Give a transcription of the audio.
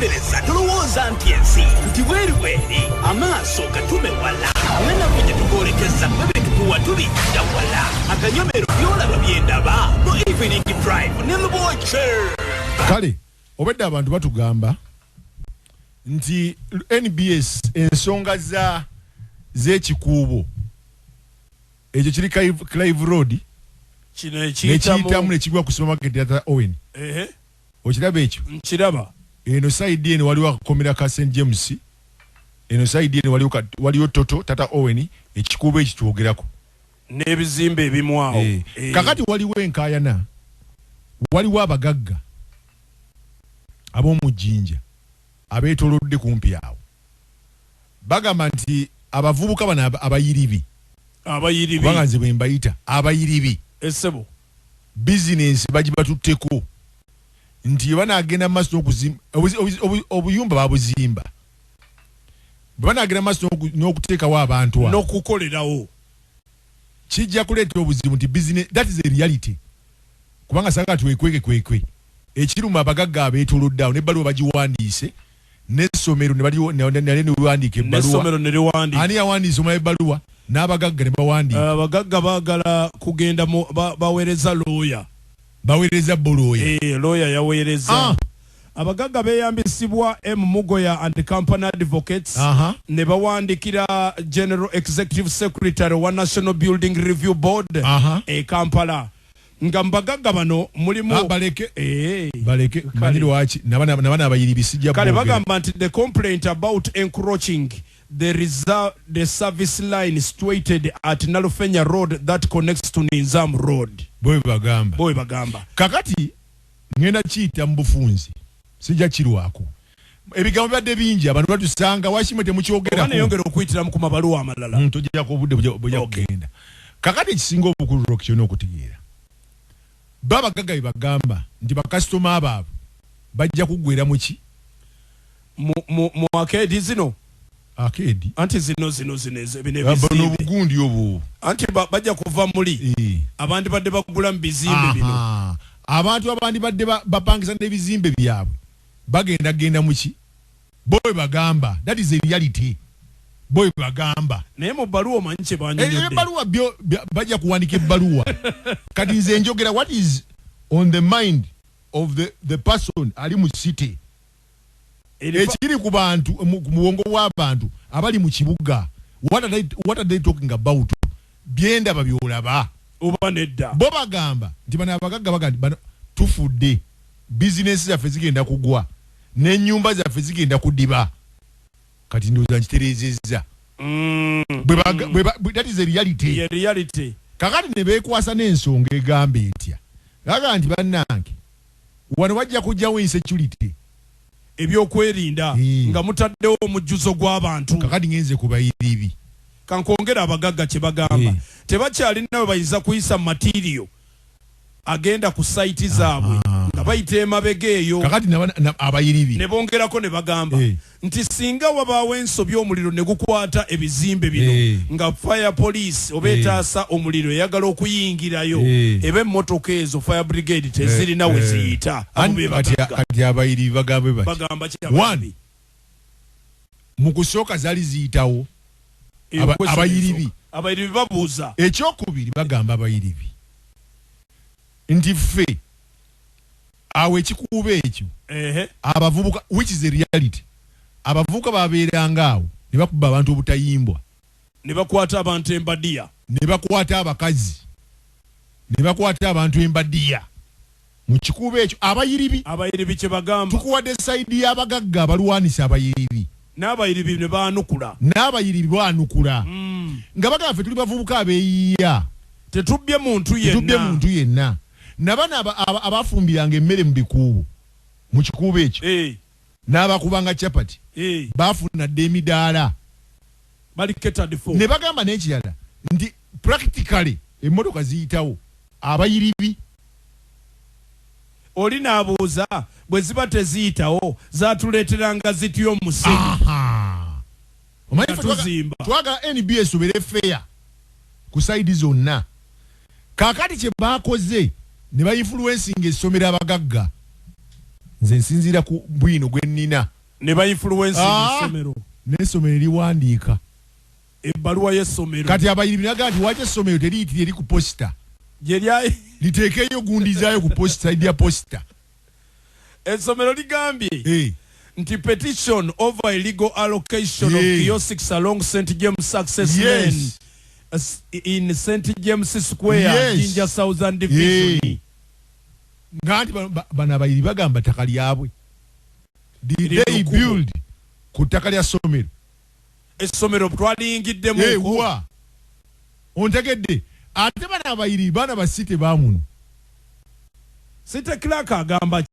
tukolereza tulowooza nti ensi nti bweri amaaso gatume wala ngena kujja tugolekeza bebe tukuwa tulijja wala akanyomero byolaba byendaba no evening drive ne Lubowa kale obedda abantu batugamba nti NBS ensonga z'ekikuubo ekyo kiri Clive Road nekiyitamu nekigwa ku supermarket ya Owen. Okiraba ekyo? Nkiraba. Eno side eno waliwo akakomera ka St James, eno side eno waliwo Toto Tata Owen, ekikuubo ekitwogerako n'ebizimbe ebimu awo. Kakati waliwo enkaayana, waliwo abagagga ab'omu JINJA abeetolodde kumpi awo bagamba nti abavubuka bano abayiribi kubanga nze bwe mbayita abayiribi essebo bizinensi bagibatutteko nti banagenda maaso n'okuzimba obuyumba babuzimba banagenda maaso n'okuteekawo abantu n'okukolerawo kijja kuleeta obuzibu nti business, that is a reality kubanga sanga twekweke ekiruma abagagga abeetolodde awo n'ebbaluwa bagiwandiise n'essomero ne bawandiika ebbaluwa ani yawandiisa omala ebbaluwa n'abagagga ne bawandiika abagagga baagala kugenda baweereza looya baweereza bolooya looya yaweereza abagagga beeyambisibwa Mugoya and Company Advocates ne bawandikira General Executive Secretary wa National Building Review Board Kampala nga mbagagga bano mulimu baleke maniro wachi nabana abayiribisijja kale bagamba nti the complaint about encroaching the service line situated at Nalufenya Road that connects to Ninzam Road boy bagamba kakati ngenda chita mbufunzi sijja kirwako ebigambo byadde bingi abantu batusanga washimwe temukyogera ko yongera okuyitira mu kumabaluwa amalala tujja ko budde bujja kugenda kakati kisinga obukulu Rockie okutegeera baba gaga bagamba ndi ba customer ababo bajja kugwera muki mu arcade zino anti zino bino bugundi obu anti bajja kuva muli abandi badde bagula mu bizimbe bino abantu abandi badde bapangisa n'ebizimbe byabwe bagenda muki boy bagamba that is a reality boy bagamba naye mu baluwa omanyi kye banyonyodde baluwa bajja kuwandika ebbaluwa kati nze njogera what is on the mind of the person ali mu city ekiri ku bantu mu muwongo w'abantu abali mu kibuga what are they talking about byendaba byolaba oba nedda bo bagamba nti bana abagagga bagamba tufudde business zaffe zigenda kugwa n'ennyumba zaffe zigenda kudiba kati ndoza nkiterezezza that is a reality kakati ne beekwasa n'ensonga egamba etya gaga nti bannange wano wajja kujjawo insecurity ebyokwerinda nga mutaddewo omujjuzo gw'abantu kakati ngenze ku bayiribi kankongera abagagga kye bagamba tebakyalina bwe bayinza kuyisa material agenda ku site zaabwe nga bayita emabega eyo kakati abayiribi ne bongerako ne bagamba nti singa wabaawo ensobi omuliro ne gukwata ebizimbe bino nga fire police oba etaasa omuliro eyagala okuyingirayo eba emmotoka ezo fire brigade tezirina we ziyita kati abayiribi bagamba one mu kusooka zaali ziyitawo abayiribi babuuza ekyokubiri bagamba abayiribi nti ffe awo ekikuuba ekyo abavubuka which is a reality abavubuka babeeranga awo ne bakuba abantu obutayimbwa ne bakwata abantu embadiya ne bakwata abakazi ne bakwata abantu embadiya mu kikuuba ekyo abayiribi kye bagamba tukuwadde sayidi y'abagagga abalwanisa abayiribi n'abayiribi ne baanukula nga bagamba ffe tuli bavubuka abeeyiya tetubbye muntu yenna nabana abafumbiranga emmere mu bikuubo mu kikuubo ekyo n'abakubanga chapati baafuna dde emidaala ne bagamba n'ekirala nti practically emmotoka ziyitawo abayiribi oli n'abuuza bwe ziba teziyitawo zaatuleeteranga zitya omusenyu twagala NBS obere fair ku sayidi zonna kakati kye baakoze ne ba influencing essomero abagagga nze nsinzira ku bwino gwe nnina ne ba influence n'essomero n'essomero liwandiika ebbaluwa y'essomero kati abayiri binaga nti waki essomero teriyitire eri ku posita liteekeyo gundizaayo ku posita idya posita essomero ligambye nti petition over illegal allocation of kiosks along St. James Success Lane in St. James Square Jinja Southern Division nganti bana abayiri bagamba ttaka lyabwe did they build ku ttaka lya ssomero essomero twaliyingiddemu wa ontegedde ate bana abayiri bana basite bamuno Site Clark agamba